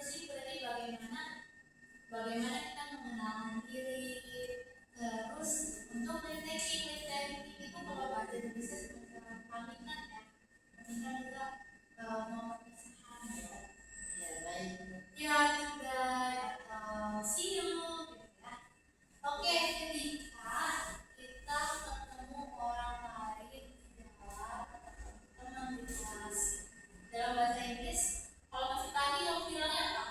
sih berarti bagaimana kita mengenalkan diri. Terus untuk listening itu kalau bahasa Indonesia sebenarnya pamitan ya, pamitan juga mau perpisahan ya. Ya baik. Ya juga see you gitu ya. Oke, ketika kita ketemu orang lain di dalam teman di kelas dalam bahasa Inggris, kalau masih tadi yang bilangnya apa?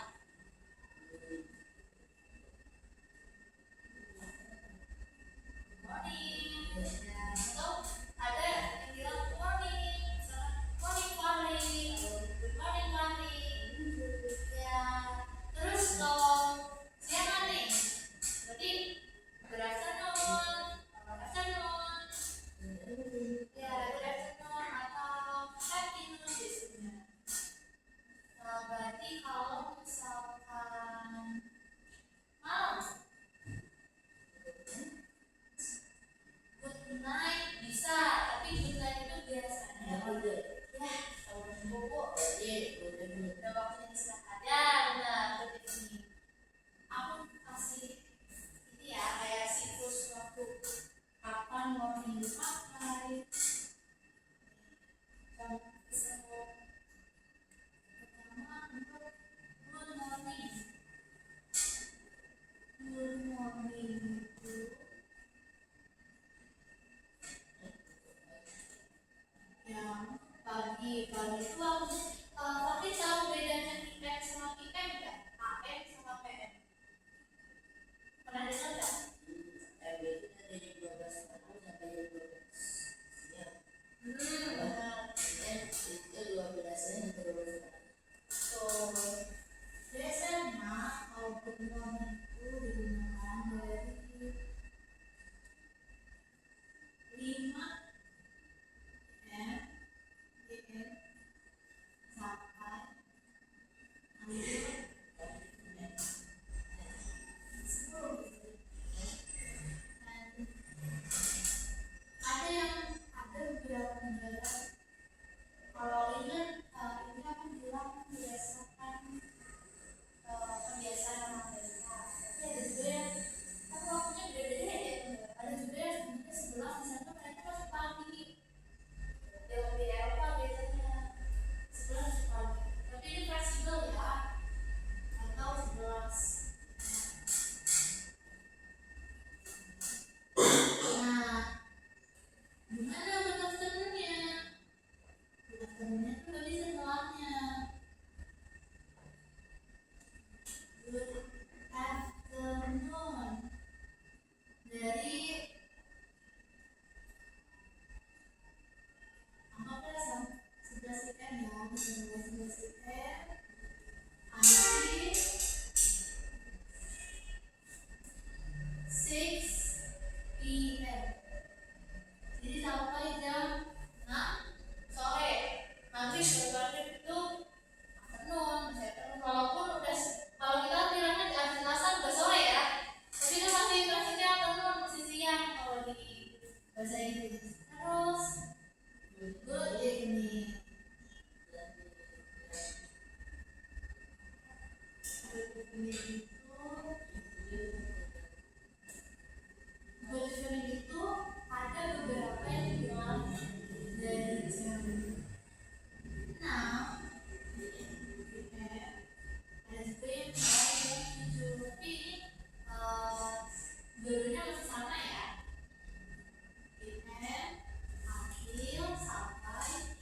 Morning, ya. Atau ada yang bilang morning, morning Fahri, good morning Fahri, ya. Terus kalau siang nih, berarti good afternoon, ya good afternoon atau afternoon biasanya. Berarti kalau misalkan malam, good night bisa, tapi good night itu biasanya ya kalau bobo udah waktunya istirahat ya. Benar, seperti ini. Aku kasih ini ya, kayak siklus waktu kapan mau dipakai. Kamu bisa pertama untuk good morning. Good morning itu yang pagi itu aku tapi tahu bedanya PM sama PM nggak? AM sama PM pernah dengar nggak? Biasanya kalau good morning itu digunakan dari 5 PM sampai ada beberapa negara kalau ini aku bilang berdasarkan kebiasaan orang Amerika, tapi ada juga yang kan waktunya beda-beda ya. Ada juga yang sebenarnya 11 di sana mereka masih pagi. Yang di Eropa biasanya 11 masih pagi, tapi ini fleksibel ya, atau 11. Nah, gimana good afternoon-nya? Good afternoon-nya tuh tadi setelahnya good afternoon dari anggaplah 11 PM ya, 11 PM until 6 PM. Jadi sampai jam 6 sore. Maghrib itu afternoon, walaupun udah kalau kita bilangnya di akhir asar udah sore ya, tapi itu masih afternoon, masih siang kalau di bahasa Inggris. Terus good evening. Good evening itu ada beberapa yang bilang dari jam 6 PM, ada juga yang bilang jam 7, tapi dua-duanya masih sama ya, PM akhir sampai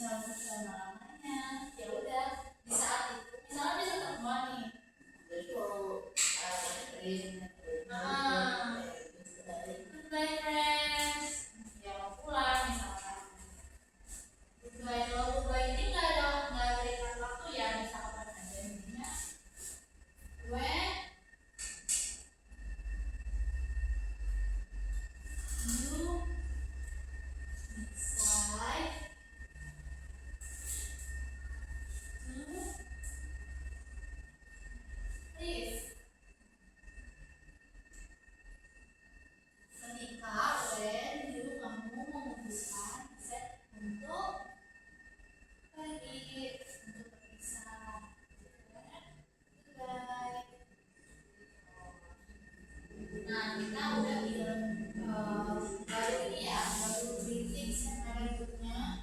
misalnya selama-lamanya, ya udah di saat itu misalnya dia ketemuan nih. Jadi kalau Goodbye friends, ya mau pulang misalkan. Goodbye, kalau goodbye ini nggak berikan waktu ya, bisa kapan aja intinya. When you decide to leave, ketika when you kamu memutuskan untuk pergi, untuk berpisah. Goodbye. Nah, kita udah bilang baru ini ya, baru greetings yang berikutnya.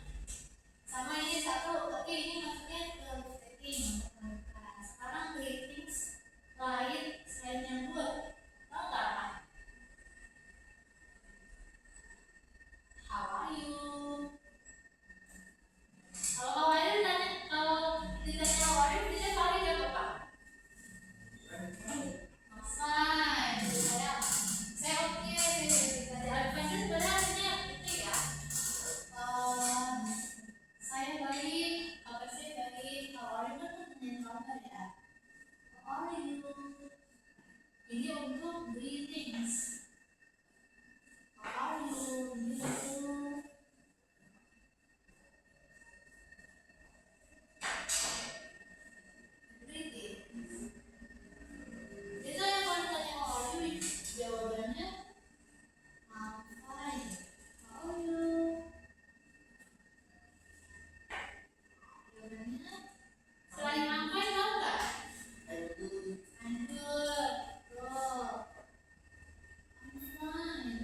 Sama ini satu, tapi ini maksudnya ke greeting untuk mereka. Sekarang greetings lain selain yang dua, tahu nggak apa? How are you? Kalau ditanya how are you, dia paling jawab apa? Fine. Saya oke. Advance sebenarnya artinya itu ya. Saya baik, kabar saya baik. How are you kan nanyain kabar ya. How are you? Ini untuk greetings. How are you? Greetings. Itu yang kalau ditanya how are you, jawabannya I'm fine. How are you? Jawabannya selain I'm fine tahu nggak? I'm good. Oh, I'm fine.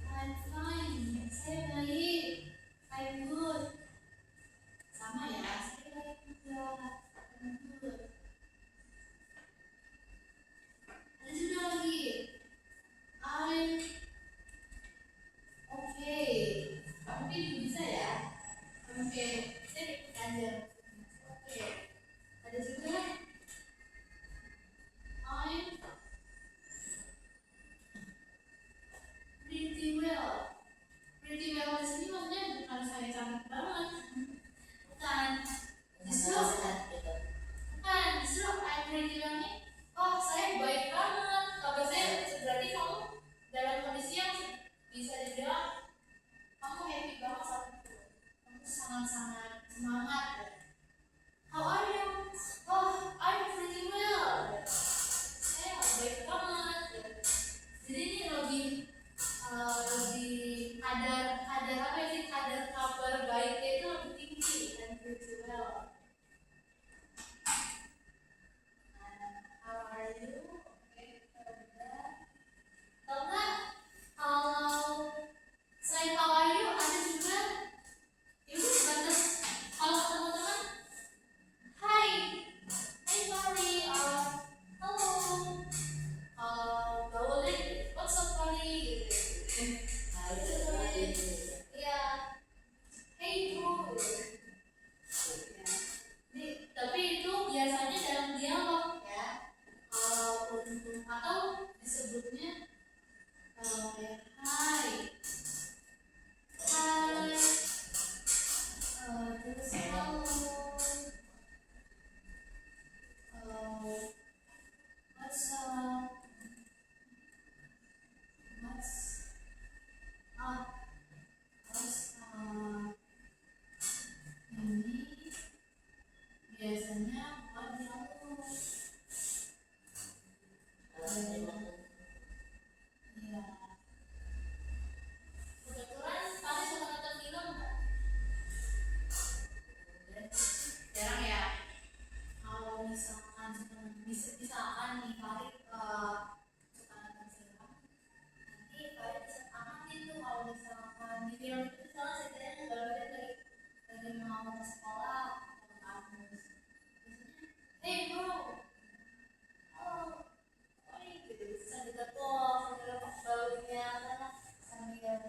I'm fine. Saya baik. I'm good. Sama ya, saya baik juga. I'm good. Ada juga lagi. I'm okay. Mungkin bisa ya. Oke, saya repeat aja. Oke. Ada juga I'm pretty well. Pretty well di sini maksudnya bukan saya cantik banget. Bukan. Justru I'm pretty well nih. Oh, saya baik banget. Kabar saya berarti kamu dalam kondisi yang bisa dibilang kamu happy banget saat itu. Kamu sangat-sangat semangat. How are you? Oh, I'm pretty well. Saya baik banget. Jadi ini lebih kadar apa sih, kadar kabar baiknya itu lebih tinggi dan pretty well. How are you? Oke, kita udah. Tahu nggak kalau selain how are you ada juga itu sebatas kalau teman-teman hi Mari, hello, gaulnya what's up Mari, nah itu namanya ya hey bro ya. Tapi itu biasanya dalam dialog ya, atau disebutnya kayak hi terus hello, what's up, ini biasanya buat dialog. Iya. Kebetulan tadi suka nonton film nggak? Jarang ya. Kalau misalkan nih Farid suka nonton film, nanti Farid bisa amatin tuh kalau misalkan di film itu misalnya ceritanya baru lagi mau ke sekolah atau ke kampus. Biasanya, hey bro, oh, gitu. Sambil tepuk, sambil lepas bahunya, sambil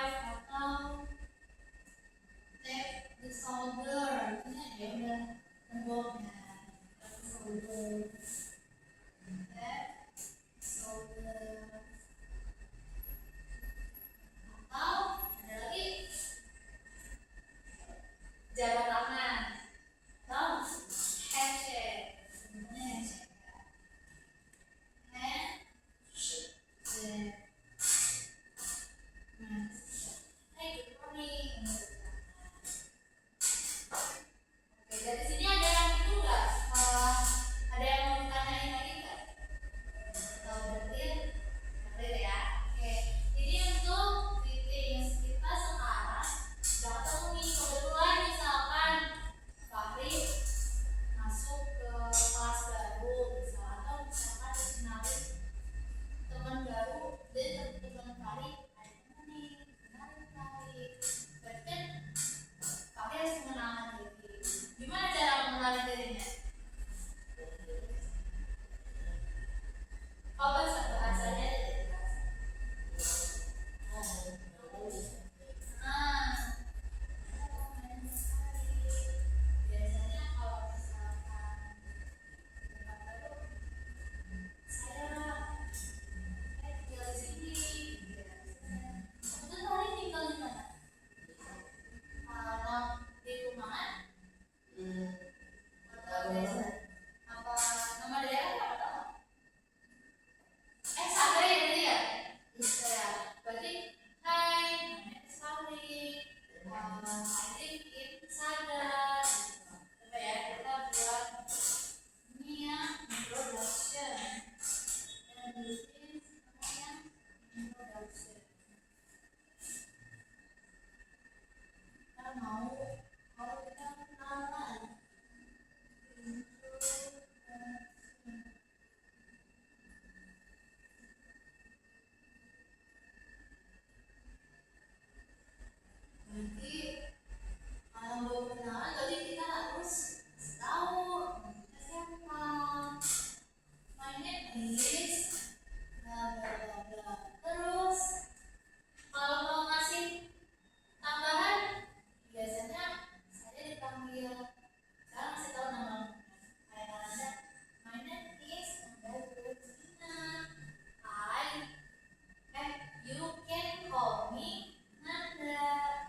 wife atau tap the shoulder. Ingat ya udah temboknya. Tap the shoulder. Tap shoulder. Atau ada lagi jabat tangan atau handshake. Sebenarnya handshake. Handshake. Hey, good morning. Oke, dari sini ada yang itu nggak? Ada yang mau ditanyain lagi nggak? Tahu berarti clear ya. Oke, jadi untuk greetings kita sekarang udah ketemu nih. Kebetulan misalkan Fahri masuk ke kelas baru, atau misalkan dikenalin teman baru dan teman Fahri ada teman nih, kenalin Fahri. Berarti kan Fahri harus mengenalkan diri. Gimana cara mengenalin dirinya? Oh, bahasanya dari bahasa. Biasanya kalau misalkan tempat baru, saya tinggal di sini. Kebetulan Fahri tinggal di mana? Di rumahan atau desa? Apa nama daerah apa tahu? Sagre ya tadi ya? Saya. Berarti hai, my name is Fahri. I live in Sadar. Coba ya kita buat ini ya introduction. Dan tulisin namanya introduction. Kita mau kalau kita kenalan. Introduction. Nanti kalau mau kenalan tadi kita harus tahu kita siapa. My name is bla bla bla bla. Terus kalau mau ngasih tambahan biasanya saya dipanggil, saya ngasih tahu nama kayak Nanda. My name is Nanda. You can call me Nanda.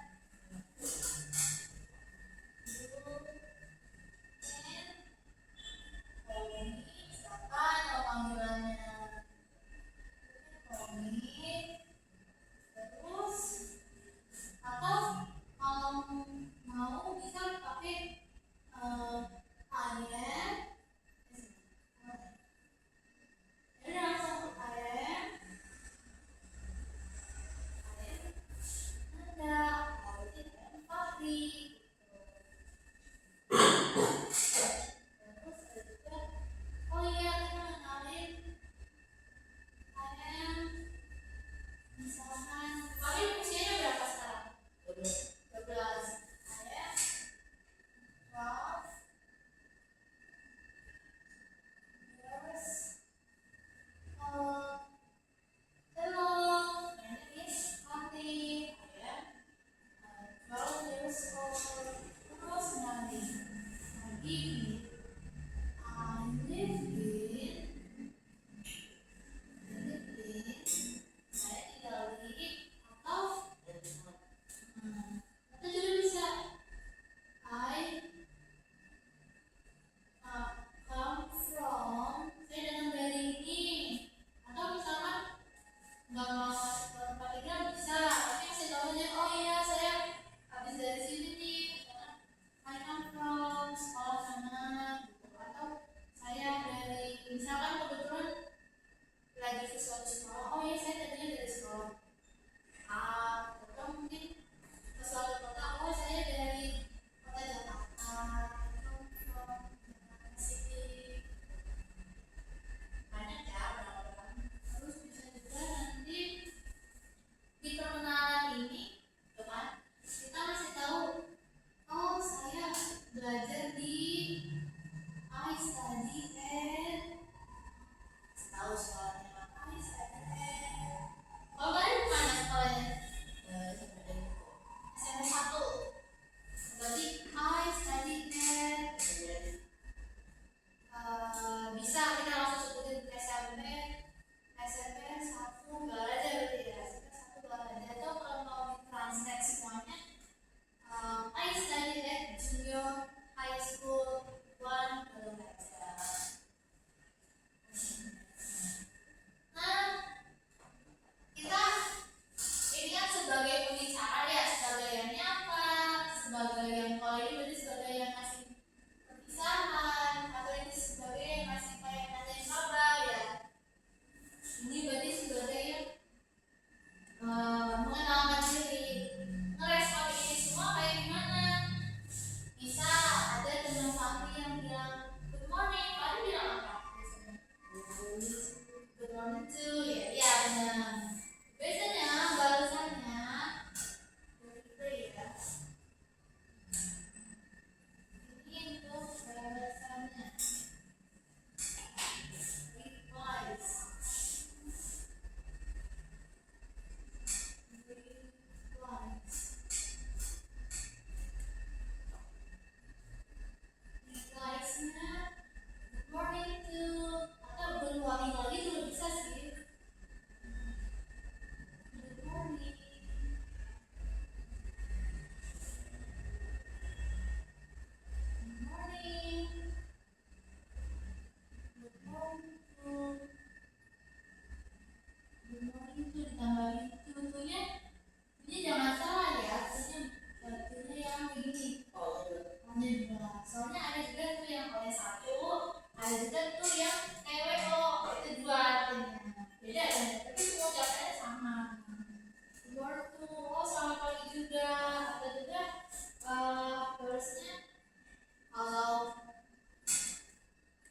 Misalkan mau panggilannya Romi, terus atau kalau mau bisa pakai ayam. Jadi langsung ayam Nanda, ayam Fahri. Terus ada juga, oh iya kita kenalin ayam. Misalkan Fahri usianya berapa sekarang? 12. Ayam 12 years old. Hello, my name is Fahri. I am 12 years old. Terus nanti lagi saya tinggal di atau juga bisa I come from, saya datang dari ini, atau misalkan nggak mau ke tempat tinggal bisa, tapi kasih tahu aja, oh iya saya habis dari sini nih, misalkan I come from sekolah sana. sebagai yang, kalau ini berarti sebagai yang ngasih perpisahan, atau ini sebagai yang ngasih kayak nanyain kabar ya. Ini berarti sebagai yang mengenalkan diri. Ngerespon ini semua kayak gimana? Bisa ada teman Fahri yang bilang good morning, Fahri bilang apa? Good morning too, ya, ya benar. Biasanya balasannya begitu ya. Ini untuk balasannya. Replies. Replies-nya good morning to, atau berulangi lagi juga bisa sih. Good morning. Good morning. Good morning to. Good morning to ditambahin to-nya. Ini jangan salah ya, to-nya yang begini. Soalnya ada juga tuh yang oleh satu, ada juga tuh yang TWO, itu dua artinya. Beda kan? Tapi semua jawabannya sama. Word to, oh selamat pagi juga. Ada juga verse-nya kalau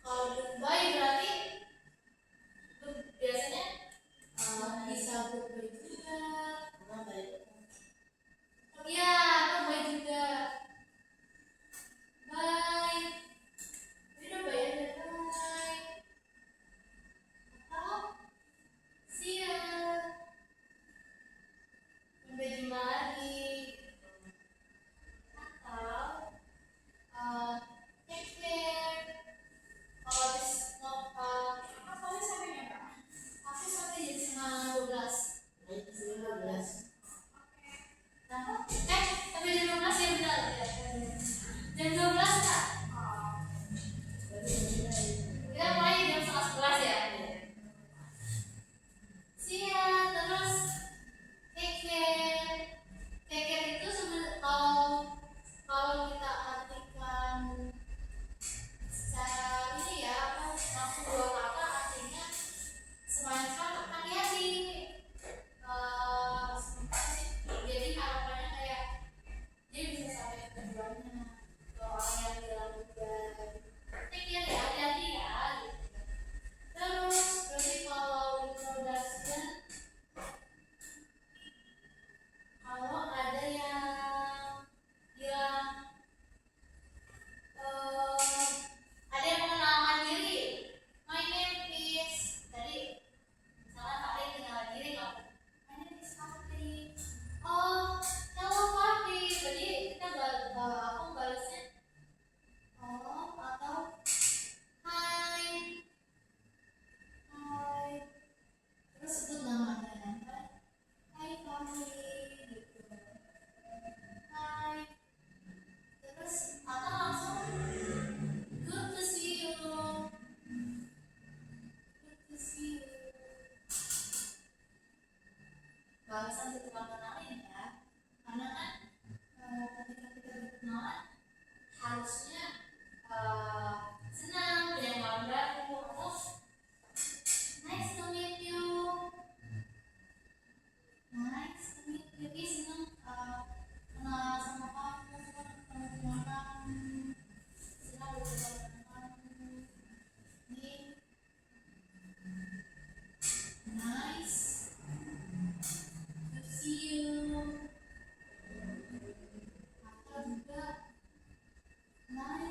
goodbye berarti itu biasanya bisa goodbye juga. Oh iya, goodbye juga. Bye. Ini udah bayar ya, bye. Atau see ya. Sampai jumpa lagi. Atau take care. Kalau habis apa sampai berapa? Aku sampai jam setengah 12. Nah, sampai jam 12 ya benar ya. Jam 12 Kak. Kita mulai jam setengah 11 ya. See ya, terus take care. Take care itu sebenarnya kalau kita artikan secara ini ya, langsung dua kata artinya semacam hati-hati. Jadi harapannya kayak dia bisa sampai ke tujuannya. Kalau orang yang bilang udah take care ya, hati-hati ya gitu. Terus berarti kalau introduction, kalau ada yang bilang ada yang mengenalkan diri, my name is, tadi misalnya Pak Rin mengenalkan diri loh, my name is Fahri. Oh, hello Fahri. Berarti kita aku balasnya oh atau hai. Terus sebut namanya kan, hai Fahri gitu. Hai. Terus atau langsung good to see you. Good to see you. Balasan setelah kenalin ya. Karena kan ketika kita berkenalan harusnya senang punya kenalan baru atau nice to meet you. Nice to meet you. Ih, senang kenal sama kamu, senang ketemu sama kamu, senang berbicara sama kamu. Nih, nice to see you. Atau juga nice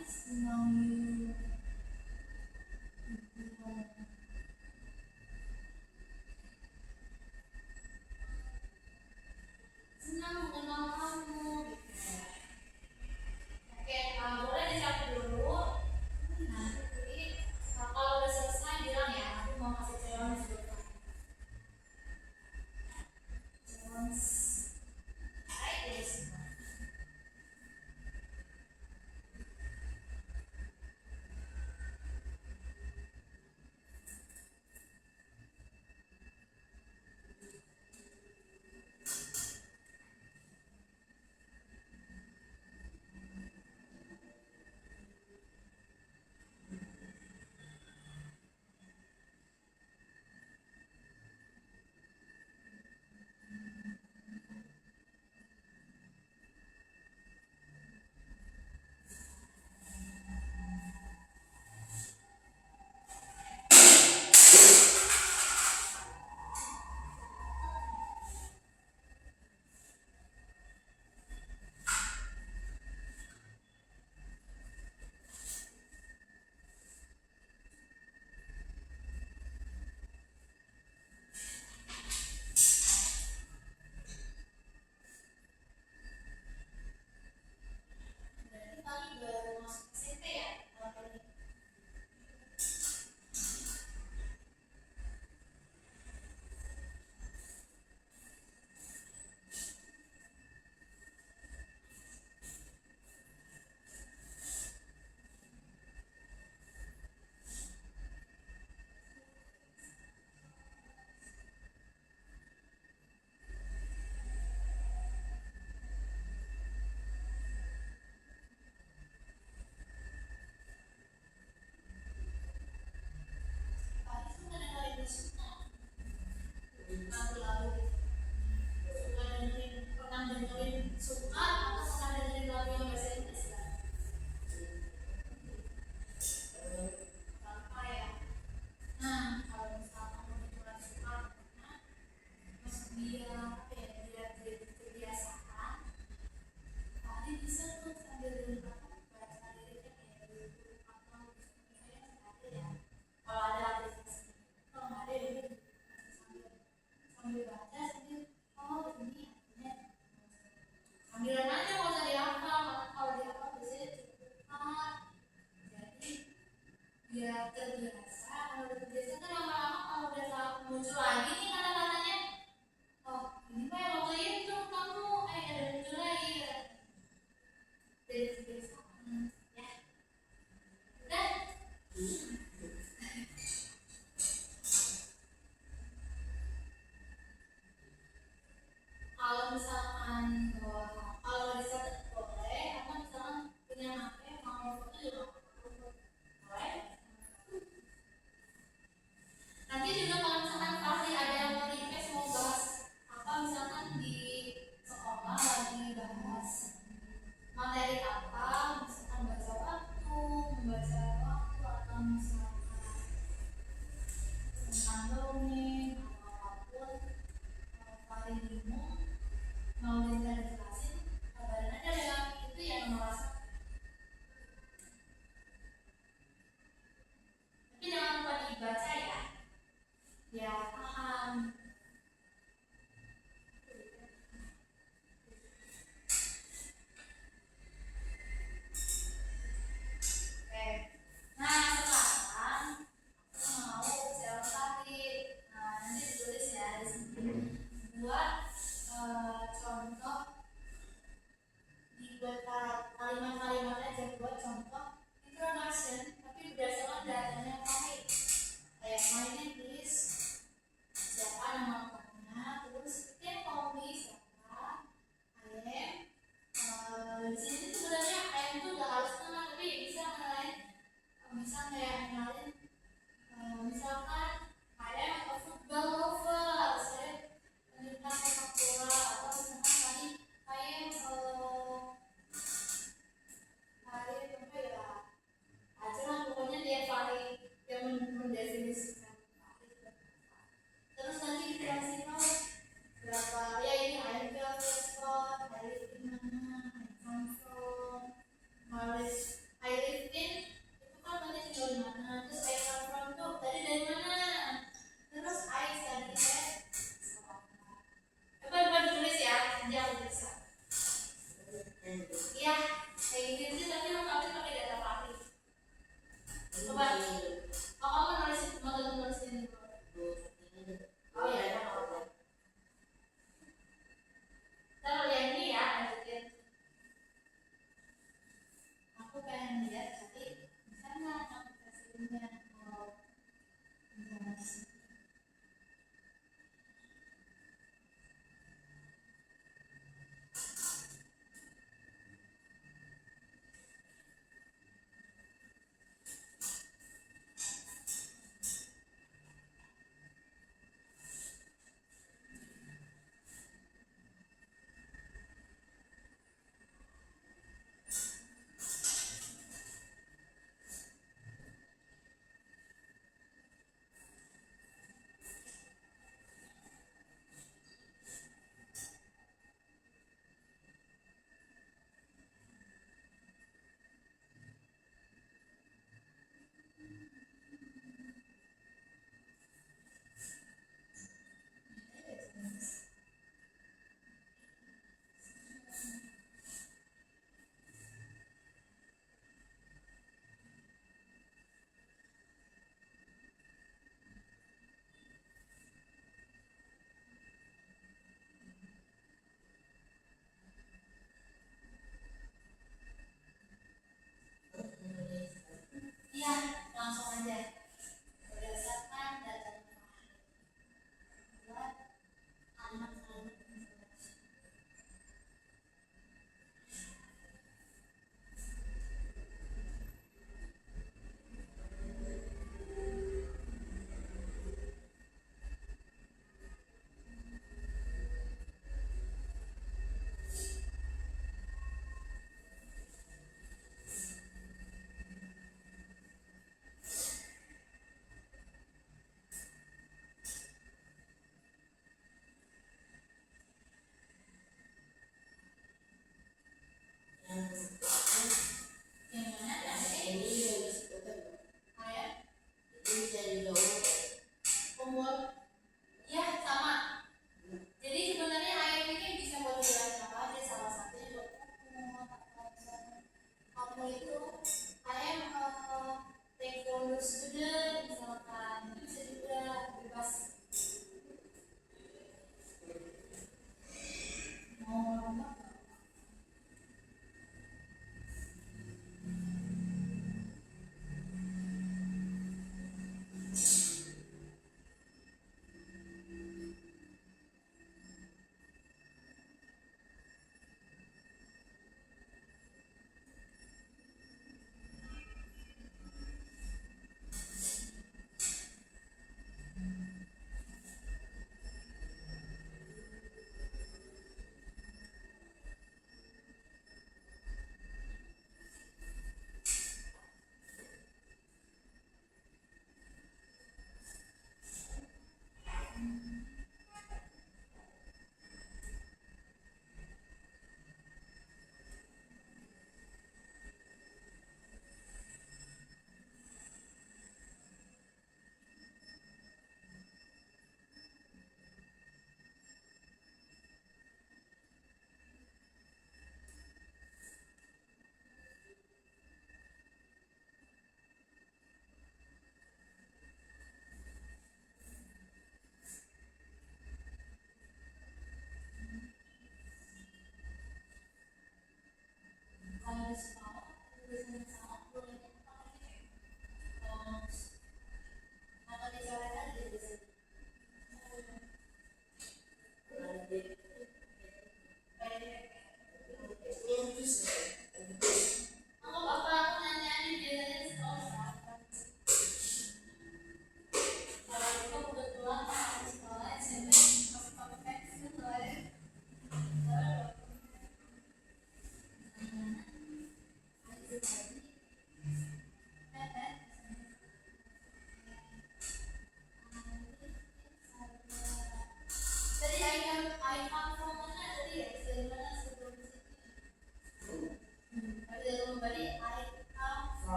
kalau bisa boleh, atau misalkan punya HP mau foto juga boleh. Nanti juga kalau misalkan pasti ada yang mau request mau bahas apa, misalkan di sekolah lagi bahas materi apa, misalkan membaca waktu atau misalkan tentang dongeng atau apapun, paling bingung mau minta dijelasin, kabarin aja lewat itu ya nomor WhatsApp. Tapi jangan lupa dibaca ya, biar paham. Oke, nah sekarang mau saya lengkapi. Nah nanti ditulis ya di sini. Buat contoh, dibuat kalimat-kalimat aja, buat contoh introduction, tapi berdasarkan datanya pakai. Kayak my name is, siapa nama lengkapnya, terus tim kopi siapa, di sini tuh sebenarnya ayam tuh gak harus kenal, tapi bisa kenalin, bisa kayak kenalin, misalkan ayam a football lover, saya penyuka sepak bola, atau misalkan tadi ayam apa ya, aja lah pokoknya dia paling yang mendefinisikan. Terus nanti dikasih tahu berapa ya, ini ayam berapa spot, I live di mana, I come from, I live in itu kan berarti tinggal di mana, terus I come from tuh tadi dari mana, terus I study at sekolah. Coba ditulis ya, nanti aku bisa. Iya, kayak gini sih, tapi lengkapin pakai data pakai. Coba, kamu nulis ini dulu. Oh iya, ya nggak apa-apa. Taruh yang ini ya, lanjutin. Aku pengen lihat, tapi bisa nggak aplikasinya mau informasi.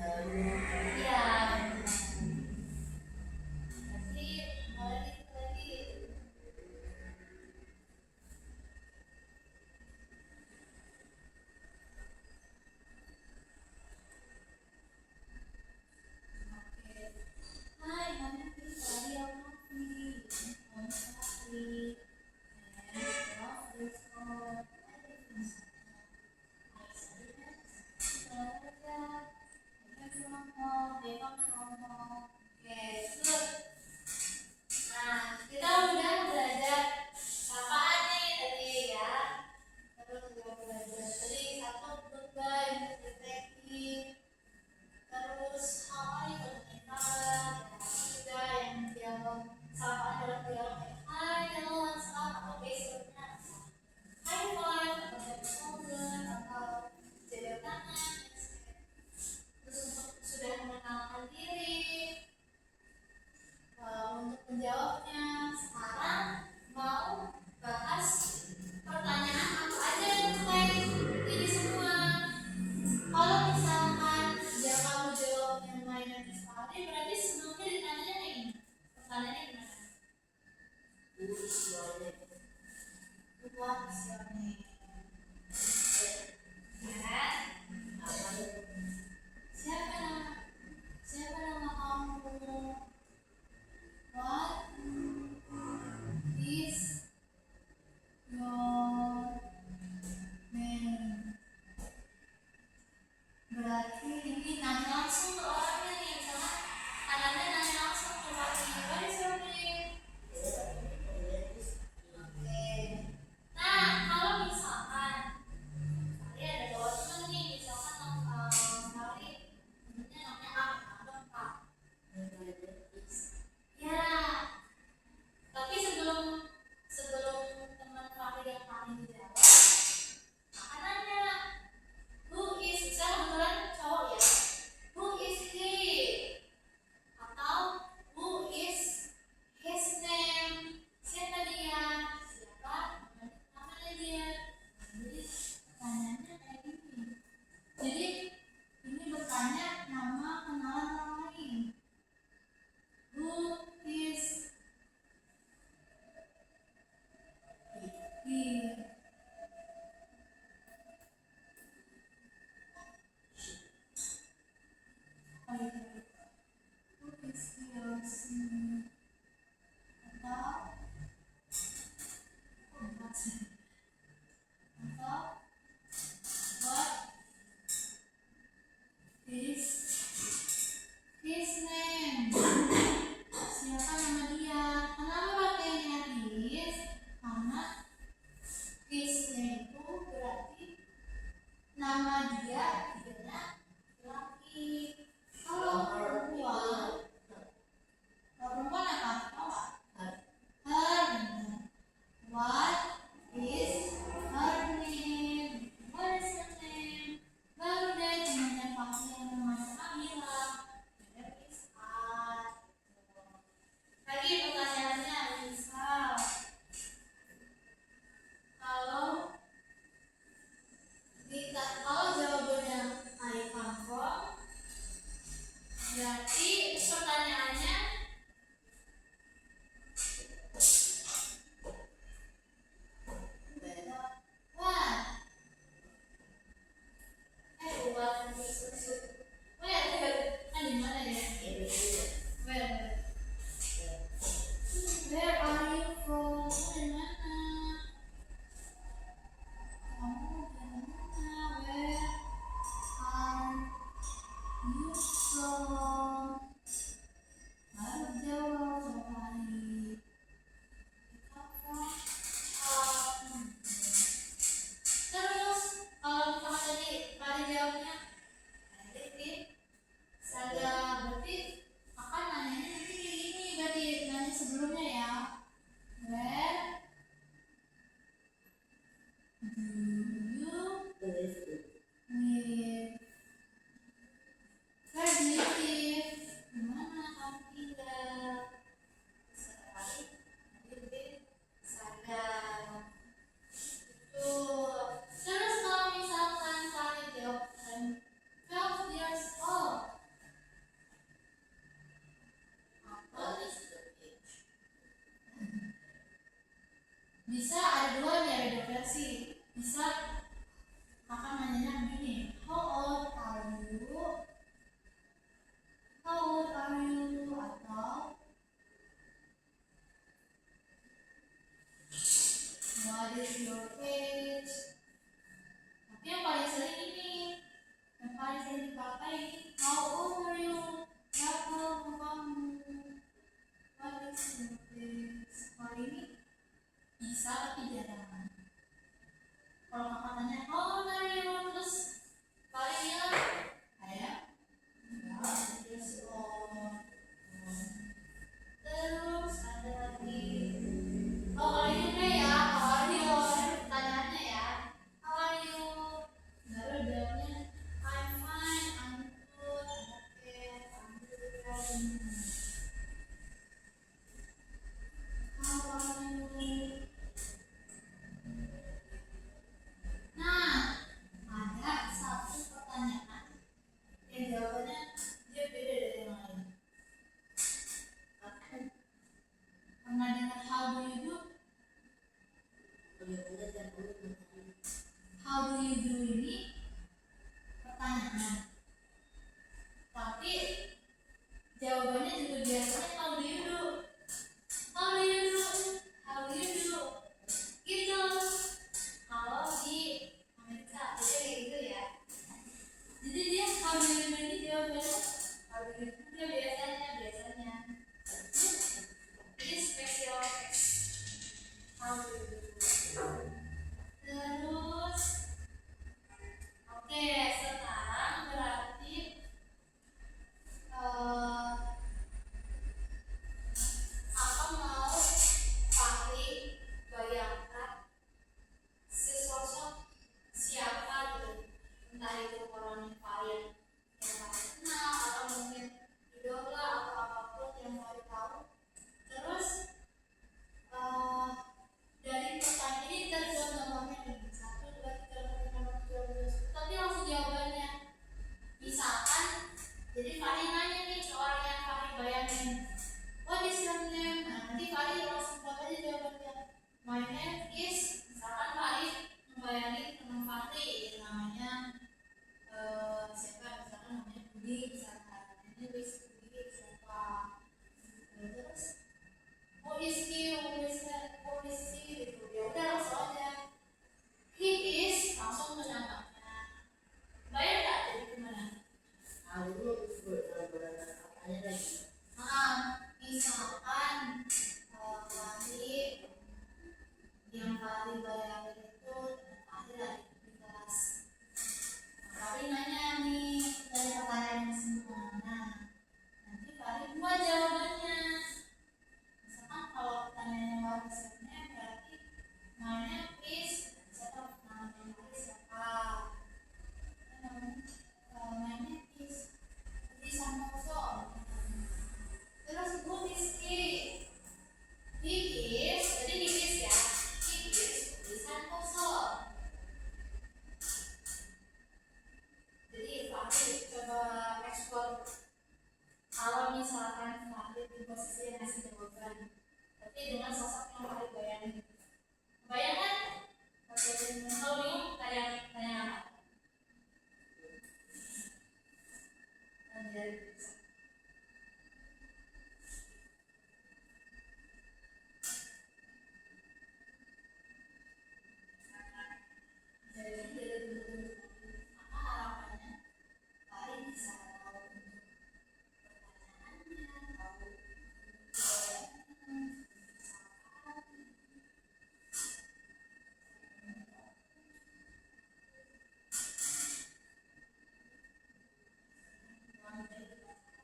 Iya, berarti boleh itu lagi. Oke. Hai, mana nih tadi aku nih? Kamu sekali. Nah, kita udah belajar apaan nih tadi ya. Terus juga belajar tadi satu goodbye, detektif. Terus apa nih perkenalan, juga yang dialog sama dalam dialog kayak hai, hello, what's up, atau besoknya high five, atau tap shoulder, atau jabat tangan. Terus untuk sudah mengenalkan diri, untuk menjawabnya sekarang mau bahas pertanyaan apa aja yang terkait ini semua. Kalau misalkan ya kamu jawab yang lainnya sekali, berarti sebelumnya ditanya nih pertanyaannya gimana? What's your name? Ya, siapa nama siapa nama kamu? What is your name? Berarti ini nanya langsung ke orangnya nih, misalnya anaknya nanya langsung ke orangnya, what is your name? Oke. Nah, kalau misalkan tadi ada dua teman nih, misalkan tadi temennya namanya A atau K. Ya, tapi sebelum sebelum teman terakhir yang paling dijawab, akan nanya who is, saya kebetulan cowok ya, who is he, atau who is his name, siapa dia, siapa namanya dia. Jadi pertanyaannya kayak gini, jadi ini bertanya nama kenalan orang lain. Who is he? Who is he or she? Atau what is his name? Siapa nama dia? Kenapa pakainya his? Karena his-nya itu berarti nama dia laki. Kalau perempuan apa? Tahu nggak? Her. What is her name? What is her name? Baru deh temannya pasti yang namanya Kamila. There is art. Lagi pertanyaannya misal kalau jawabannya I come from, berarti pertanyaannya what? What? Kan di mana ya? Where are you from? Dari mana? Kamu dari mana? Where are you from? How old are you? Berapa kamu? What is your face? Kalau ini bisa tapi jarang. Kalau kakak tanya, how old are you? Terus paling bilang, ayah, enggak, terus terus ada lagi. Oh, are you okay ya? How are you? Pertanyaannya ya. How are you? Baru jawabnya, I'm fine, I'm good, I'm okay, I'm good. How are you? Nah, ada satu pertanyaan yang jawabannya dia beda dari yang lain. Pernah dengar how do you do? How do you do ini pertanyaan, tapi jawabannya juga biasanya how do you do? How do you do? How do you do? Gitu. Kalau di Amerika jadi kayak gitu ya. Jadi dia how do you do ini jawabannya how do you do biasanya. Ini special case. How do you do? Terus oke, sekarang berarti apa mau Fahri bayangkan sesosok siapa gitu, entah itu orang yang Fahri kenal atau mungkin idola atau apapun yang Fahri tahu. Terus dari pertanyaan ini terbuat nomornya nih 1, 2, 3, 4, 5, 6, 7, 8, 9, 10. Tapi langsung jawabannya. Misalkan, jadi Fahri nanya nih ke orang yang Fahri bayangin, what is your name? Nah, nanti Fahri langsung buat aja jawabannya. My name is, misalkan Fahri membayangin teman Fahri namanya siapa? Misalkan namanya Budi, misalkan ini Budi siapa? Terus who is he? Who is that? Who is he? Gitu. Ya udah langsung aja. He is langsung menambahnya. Bayar nggak? Jadi gimana? Misalkan Fahri yang Fahri bayangin itu Fahri lagi di kelas. Fahri nanya nih dari pertanyaan semua. Nah, nanti Fahri buat jawabannya. Misalkan kalau pertanyaannya what is your name, berarti my name is siapa? Namanya Fahri siapa? My name is Budi Santoso. Terus who is he? He is, jadi he is ya. He is Budi Santoso. Jadi Fahri coba ekspor. Kalau misalkan Fahri di posisi yang ngasih jawaban, tapi dengan sosok yang Fahri bayangin. Bayangkan? Kalau bingung, tanya apa? Dari apa harapannya Fahri bisa tahu untuk pertanyaannya, tahu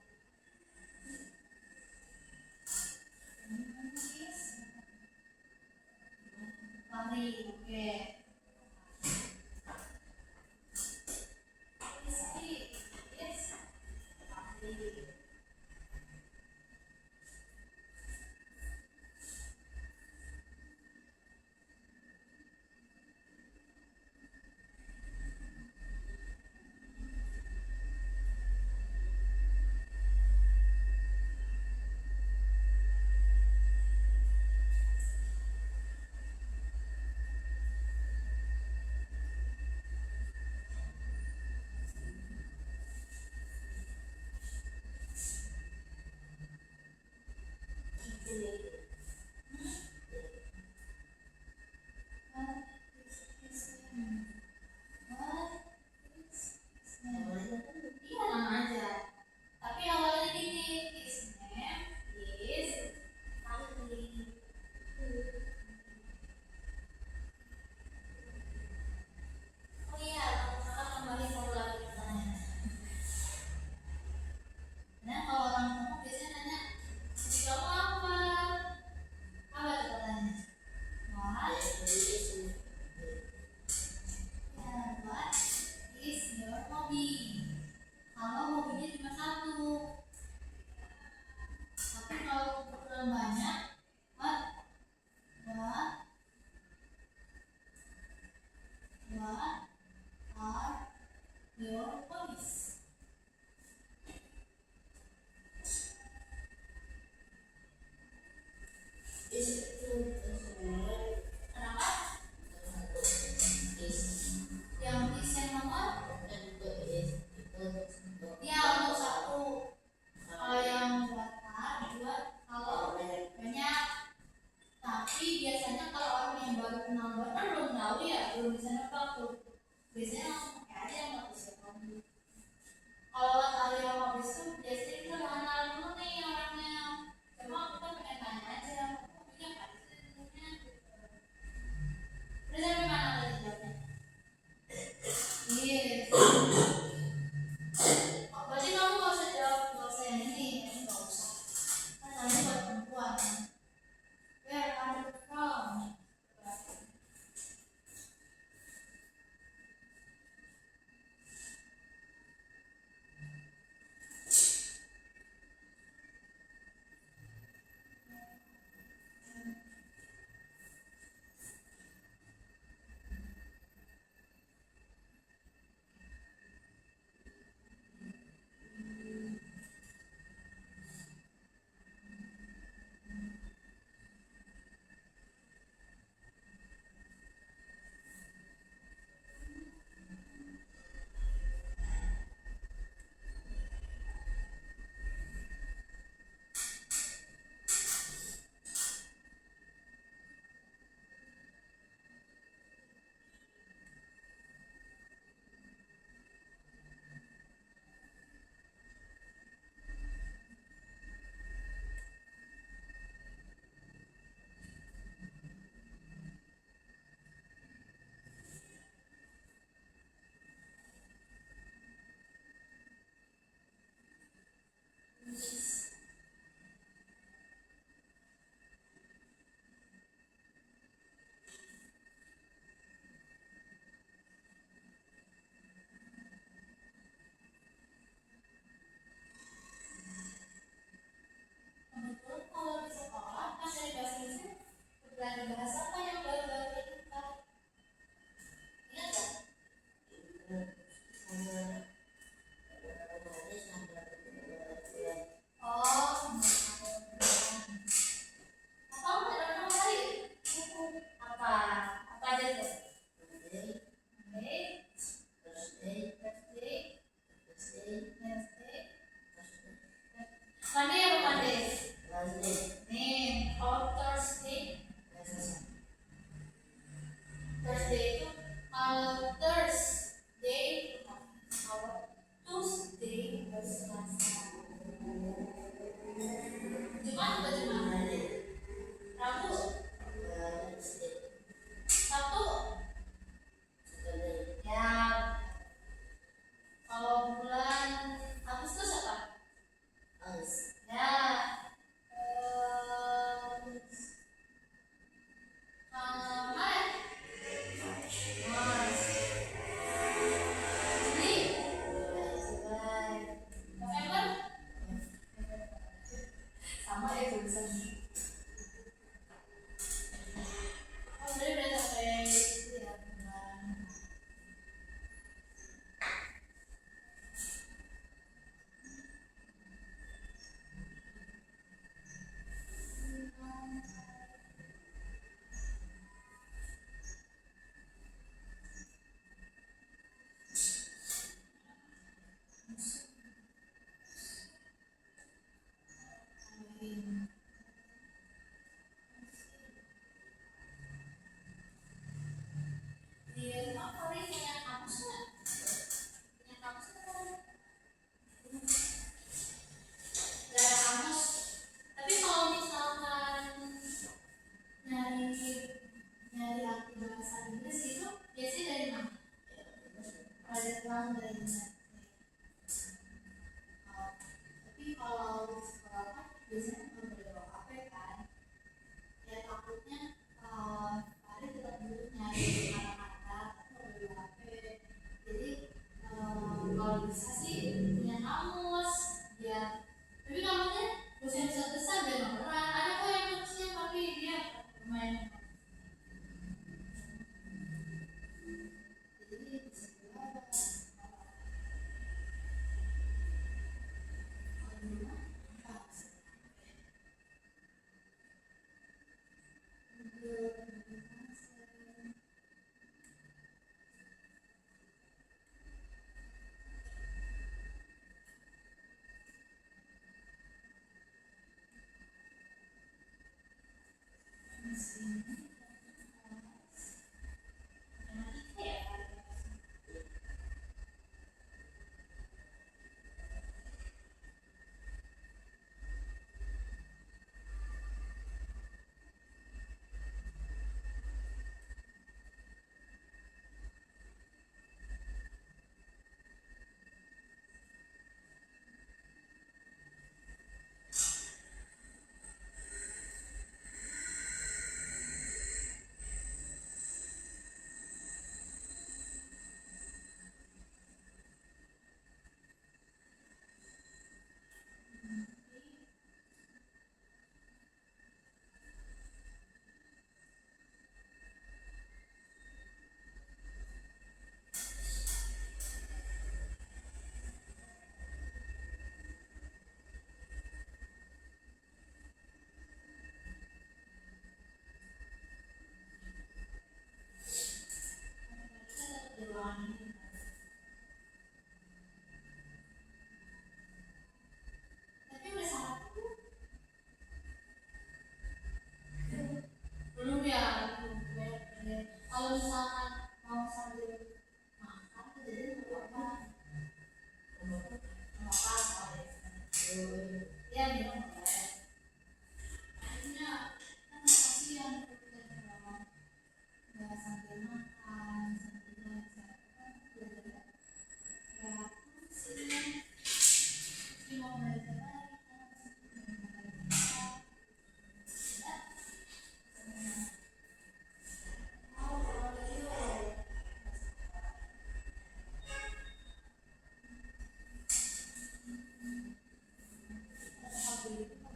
Monday apa Monday? Nih, kalau Thursday. Thursday itu Thursday, kalau Tuesday Selasa. Jumat apa Jumat? Rabu. Sabtu. Ya. Kalau bulan Agustus apa? Ya. Maret. Mars. Juli. November. Sama ya tulisan. Oh, jadi udah sampai itu ya bulan. Dia apa nih punya kampus nggak? Punya kampus apa? Nggak ada kampus. Tapi kalau misalkan nyari arti bahasa Inggris itu biasanya dari mana? Project ulang dari mana? Tapi kalau di sekolah kan biasanya nggak boleh bawa HP kan? Ya takutnya Pak tetap dulu nyari kata-kata nggak boleh bawa HP. Jadi kalau bisa sih punya kamus ya. Tapi kamusnya dosen besar dan nggak berat. Ada kok yang kamusnya tapi dia main. Jadi bisa juga kalau di rumah apa sih? Tapi udah satu belum ya. Kalau misalkan mau sambil makan jadi nggak apa-apa. Ya minum boleh. Akhirnya kan kasihan kalau nggak sambil makan sambil belajar ya sih mau belajar lagi kan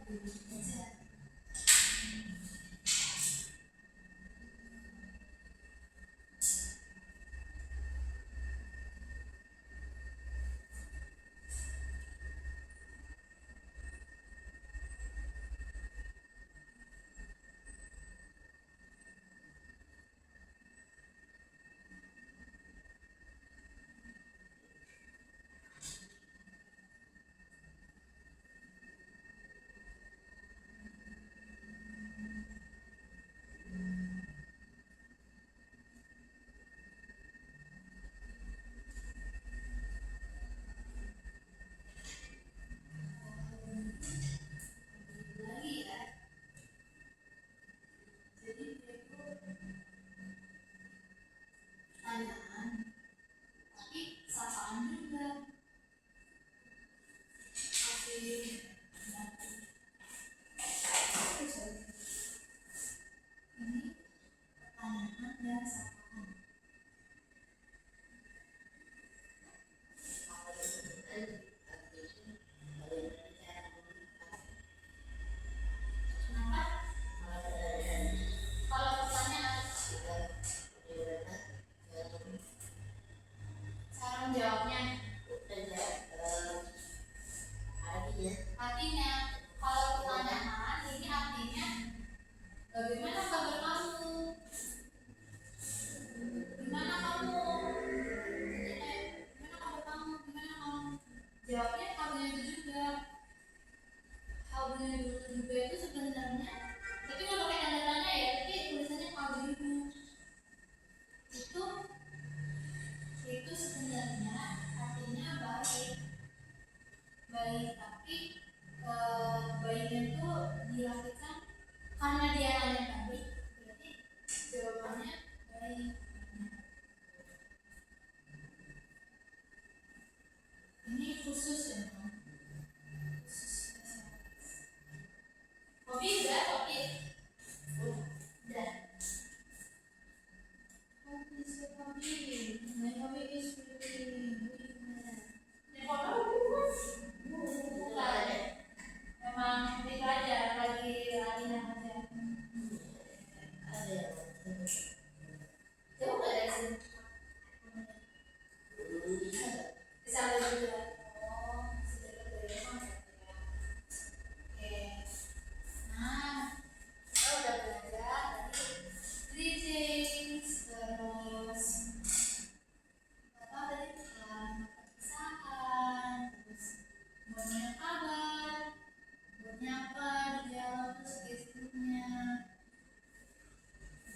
Artinya, kalau pertanyaan ini artinya bagaimana kabar kamu? Gimana kamu? Gimana kabar kamu? Gimana kamu? Jawabnya kabarnya itu juga. Kabarnya juga itu sebenarnya, tapi nggak pakai tanda tanya ya, tapi tulisannya kabarnya. Itu sebenarnya artinya baik, tapi baiknya itu dilakukan karena dia nanya tadi, berarti jawabannya baik. Ini khusus ya, khusus. Kopi udah, kopi udah. My hobby is reading. Memang itu aja, lagi latihan aja. Jauh nggak dari sini? Bisa ambil juga. Oh, masih dekat dari rumah. Oke. Nah, kita udah belajar tadi greetings, terus apa tadi? Perpisahan, terus buatnya kabar, buatnya apa, dialog, terus Facebooknya,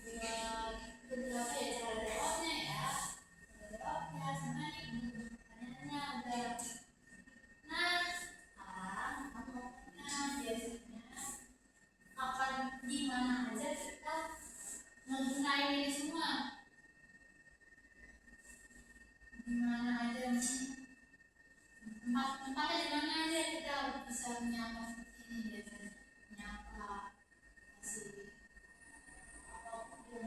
buat beberapa ya cara jawabnya ya, sama nih pertanyaannya udah. Nah, sekarang kamu biasanya akan gimana aja kita menggunakan ini semua, gimana aja tempatnya di mana aja kita bisa menyapa seperti ini biasanya, menyapa, kasih apapun,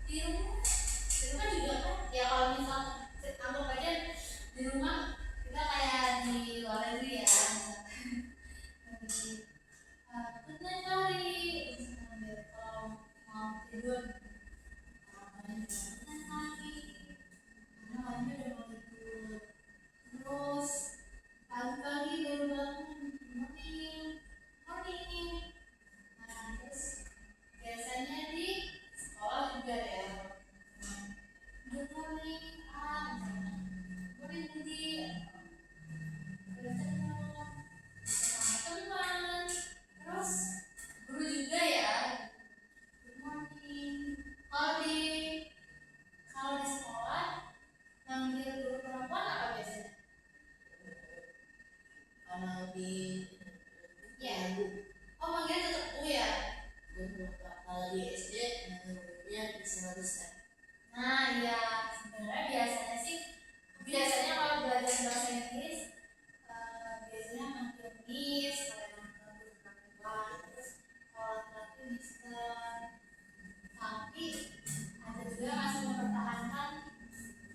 di rumah juga kan ya, kalau misal anggap aja di rumah kita kayak di luar negeri ya, good night kali, kalau mau tidur terus pagi-pagi baru bangun, morning. Nah, terus biasanya di sekolah juga ya, good morning, morning Budi, sama teman, terus guru juga ya, good morning. Kalau di sekolah manggil guru perempuan apa biasanya? Kalau di ya Bu. Oh, manggilnya tetap Bu ya. Kalau di SD manggilnya bisa Ustaz. Nah, iya, sebenarnya biasanya kalau belajar bahasa Inggris biasanya manggil Miss, kalau manggil perempuan, terus kalau laki Mister. Tapi ada juga masih mempertahankan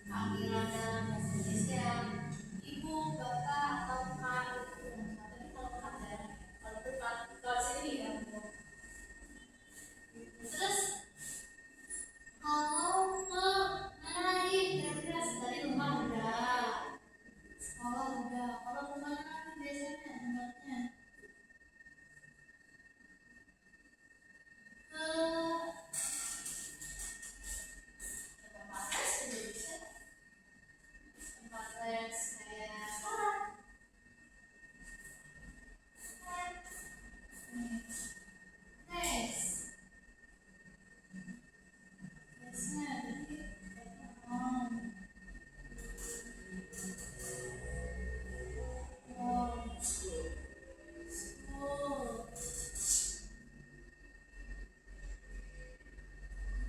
panggilan dalam bahasa Indonesia ibu, bapak, atau kak gitu. Tapi kalau kak ya, kalau sini ya. Terus kalau ke mana lagi kira-kira, tadi rumah udah, sekolah udah, kalau kemana lagi biasanya tempatnya? Ke tempat les juga bisa, tempat les kayak sekolah. Nice. Lesnya tadi school.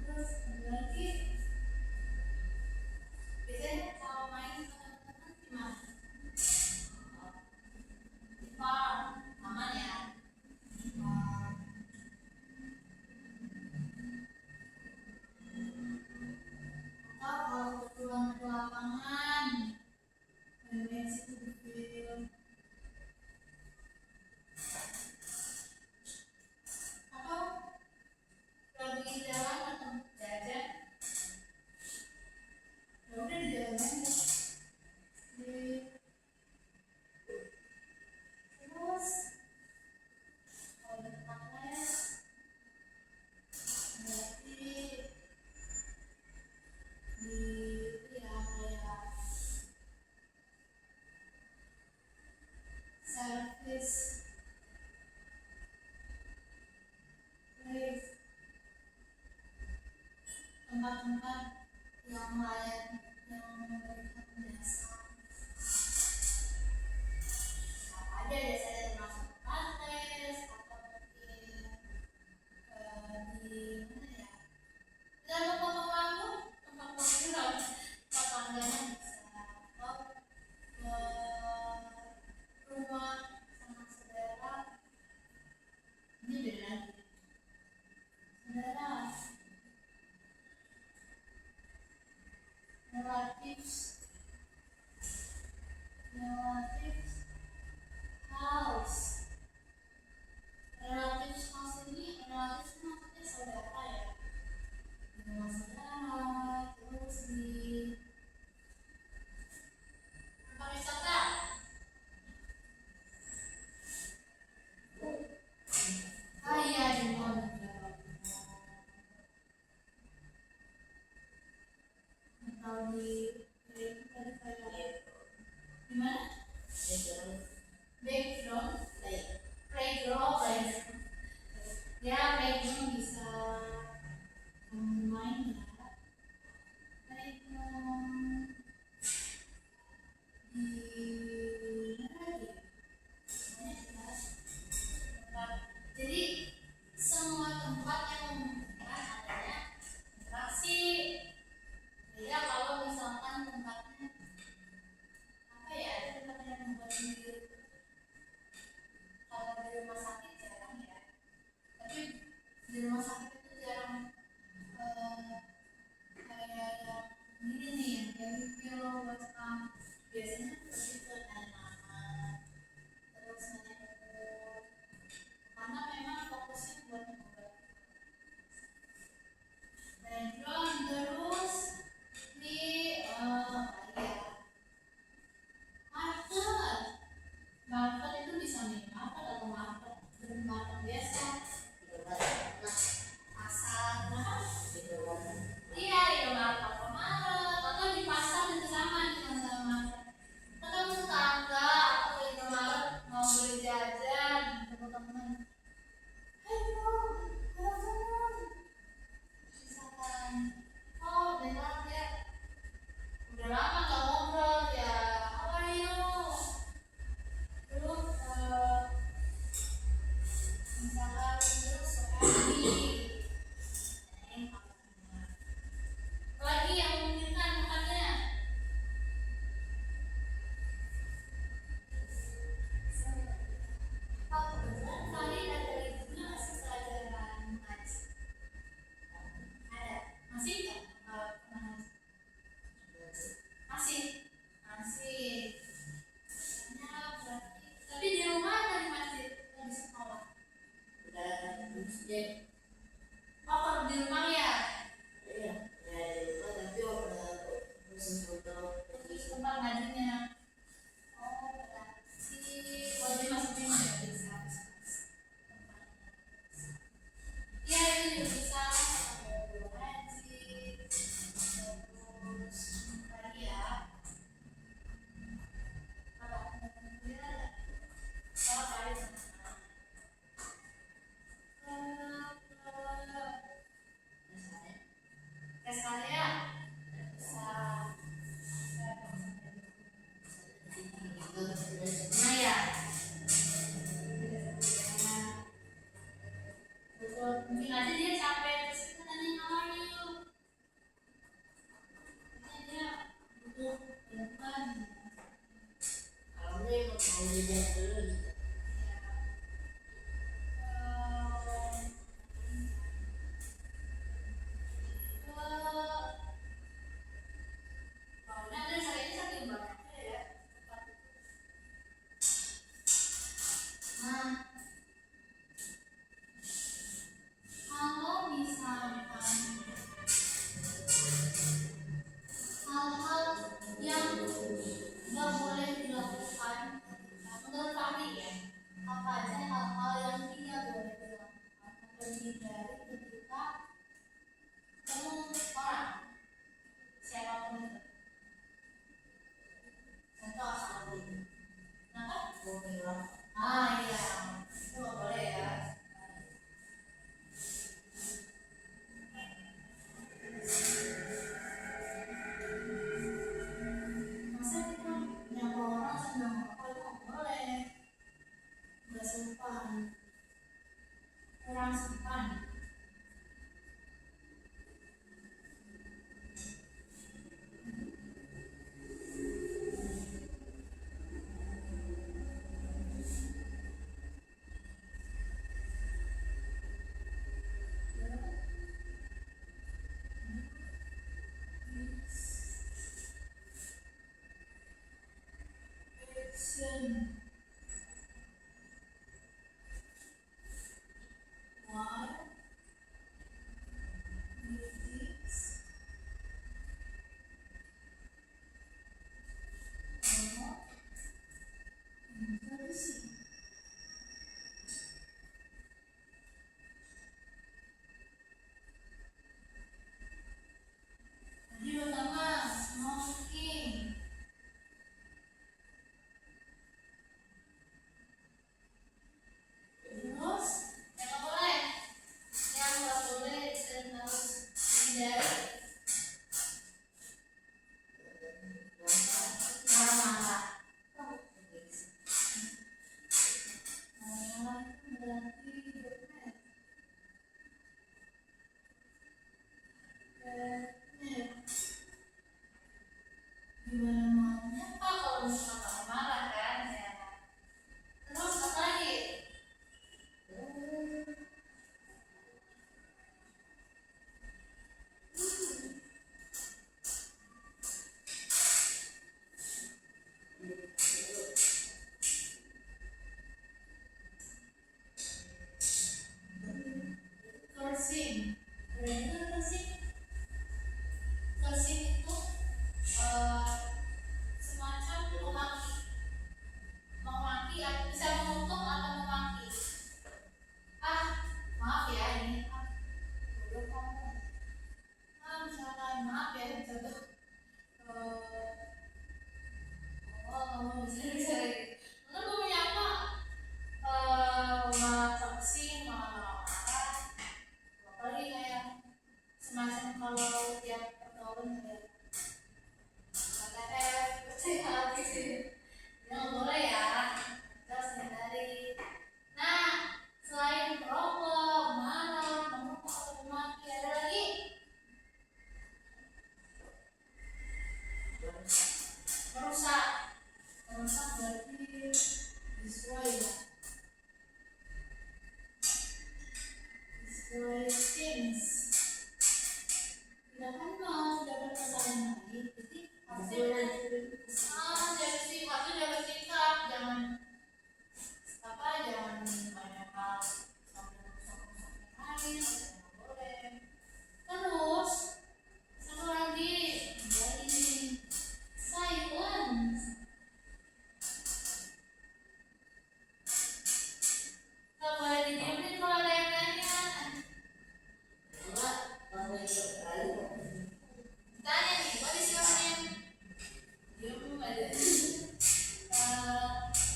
Terus ada lagi biasanya kalau main sama teman-teman gimana? Di park, aman ya? Di park. Atau kalau keluar ke lapangan, main situ di film. Atau lagi jalan atau jajan, ya udah di jalan aja. Relative house. Relative house ini relatif maksudnya saudara ya. Rumah saudara, terus di tempat wisata. Ah iya di mall atau di mana? Background, playground. Ya playground bisa main ya. Playground di mana lagi? Jadi semua tempat yang membutuhkan adanya interaksi. Ya kalau misalkan tempatnya apa ya, ada tempat yang membuat sendiri. Kalau di rumah sakit jarang ya, tapi di rumah sakit itu jarang kayak yang ini nih yang kayak video WhatsApp biasanya seperti itu ada nama terus nanya karena memang fokusnya buat mengobati background. Terus di market itu bisa minimarket atau market biasa pasar. Iya, di market atau di pasar itu sama dengan market. Atau Sun. War. British. Or Indonesia. Tadi pertama smoking. Terus yang nggak boleh dan harus dihindari marah-marah. Marah-marah itu berarti bad. Gimana maunya Pak kalau misalnya marah kan ya. Terus apa lagi? Cursing. Berarti cursing. Cursing itu semacam memaki atau bisa mengutuk atau memaki. Maaf ya ini bodoh kamu. Misalkan maaf ya contoh kamu bisa lalu punya apa toksi marah apalagi kayak semacam kalau tiap pergaulan ya KTF percaya habis ini nggak boleh ya terus hindari. Nah selain perokok marah memukul atau memaki ada lagi merusak berarti destroy ya. Destroy things. Kita kan mau dapat masalah lagi, jadi harusnya harusnya jaga sikap, jangan banyak hal sampai rusak lain, nggak boleh. Terus satu lagi dari silence. Gak boleh didiemin kalau ada yang nanya. Tanya nih, what is your name? Diem aja.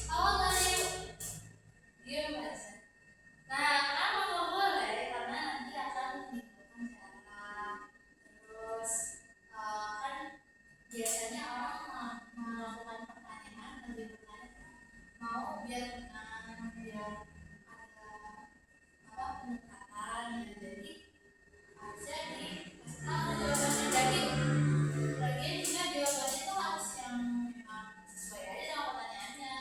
How old are you? Diem aja. Nah, kenapa nggak boleh? Karena nanti akan menimbulkan jarak. Terus kan biasanya orang melakukan pertanyaan lebih bertanya mau biar ada pendekatan ya. Jadi harusnya jawabannya lagi juga jawabannya itu harus yang memang sesuai aja sama pertanyaannya,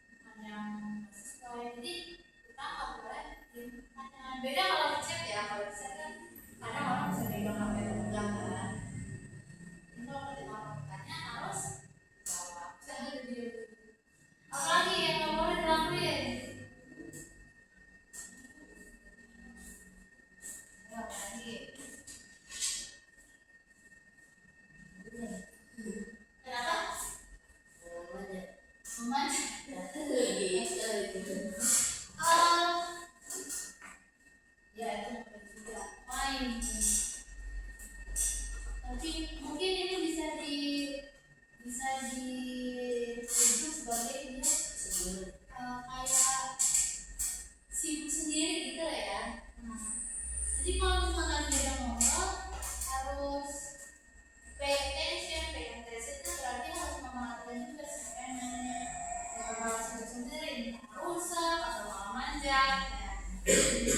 bukan yang sesuai. Jadi kita nggak boleh pertanyaan beda kalau di chat ya. Kalau di chat kan kadang orang bisa pegang HP pegang kan. Ini kalau ketika orang bertanya harus jawab. Apalagi yang nggak boleh dilakuin? Kenapa? Memanjat. Ya itu juga main. Tapi mungkin ini bisa disebut sebagai dia kayak sibuk sendiri gitu lah ya. Jadi kalau misalkan dia ngomong harus pay attention itu berarti harus memerhatikan juga siapa yang nanya. Jangan malah sibuk sendiri, rusak atau malah manjat. Jadi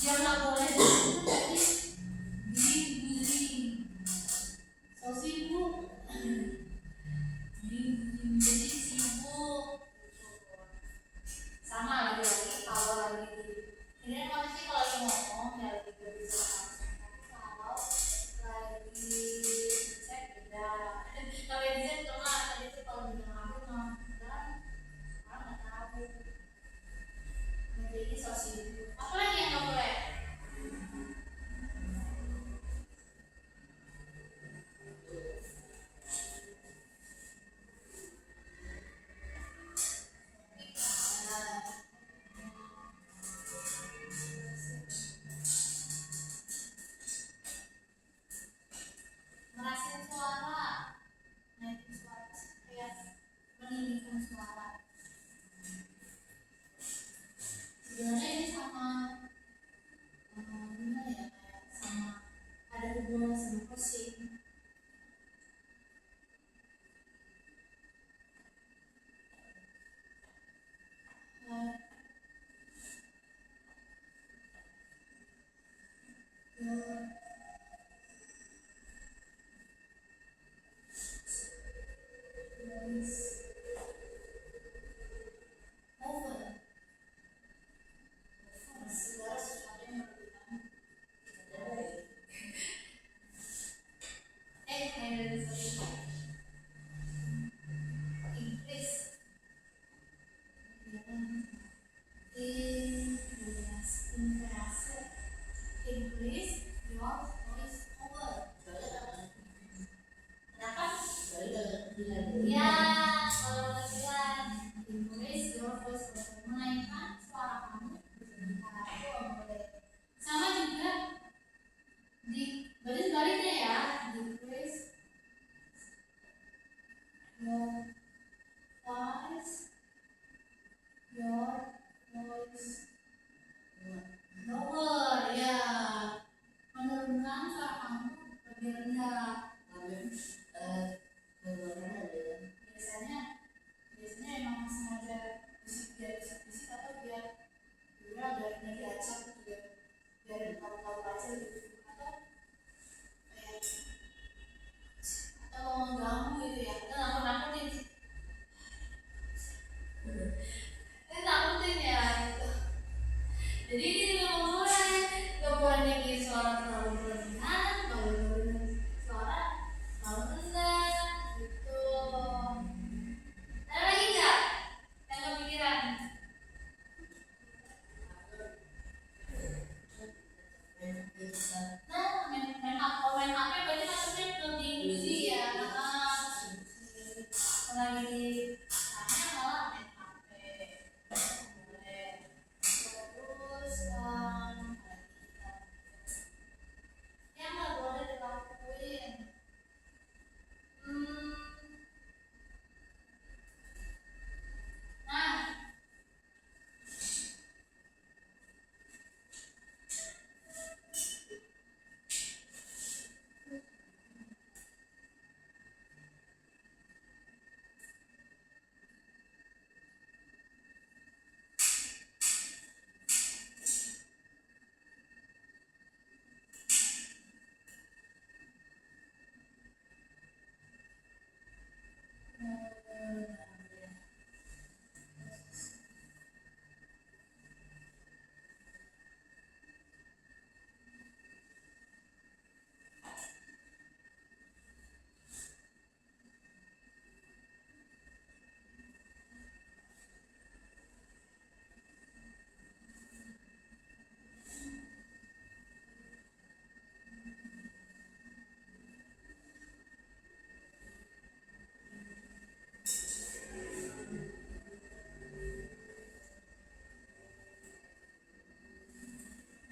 dia nggak boleh itu jadi busy. So sibuk. Jadi sibuk. Sama lagi kalau lagi ini manusia kalau lagi ngomong ya lebih bisa langsung. Tapi kalau lagi cek beda. Kalau di chat cuma tadi tuh kalau bilang aku mau segala sesuatu yang merugikan. Increase your voice over. Kenapa? Ya, kalau kalian increase your voice over, menaikkan suara kamu. Nah, itu boleh. Sama juga di baris baliknya ya, decrease your voice lower, ya, menurunkan suara kamu lebih rendah. Biasanya emang sengaja bisik atau biar agak diacak gitu ya, biar tahu aja gitu, atau mengganggu gitu ya, atau nakutin ya gitu. Jadi ini nggak boleh naikin suara terlalu berlebihan, nggak boleh nurunin suara terlalu rendah gitu. Ada lagi nggak yang kepikiran? Nah, main HP berarti maksudnya lebih busy ya. Lagi tanya malah main HP. Boleh. Terus yang nggak boleh dilakuin.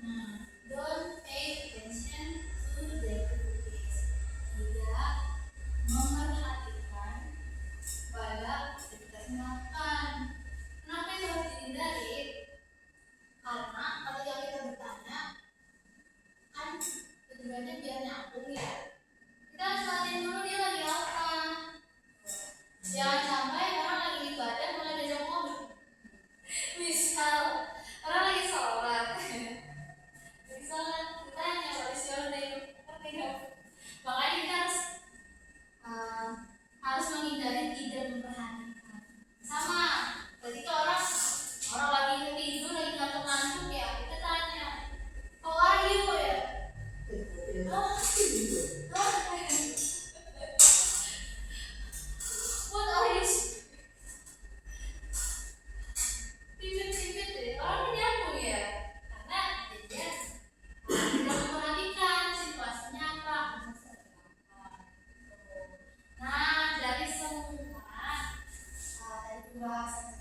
Nah, don't pay attention to the activities. Tidak memerhatikan pada aktivitas makan. Kenapa itu harus dihindari? Karena ketika kita bertanya, kan tujuannya biar nyambung ya. Kita harus perhatiin dulu dia lagi apa. Jangan sampai orang lagi ibadah malah diajak ngomong. Misal orang lagi sholat, ditanya sholat ngerti nggak? Makanya kita harus menghindari tidak memperhatikan. Sama ketika orang lagi tidur, lagi ngantuk ya, kita tanya, how are you ya? What are you? Pipit deh, orang nyambung ya, karena dia tidak memperhatikan situasinya apa. Nah, dari semua dari pembahasan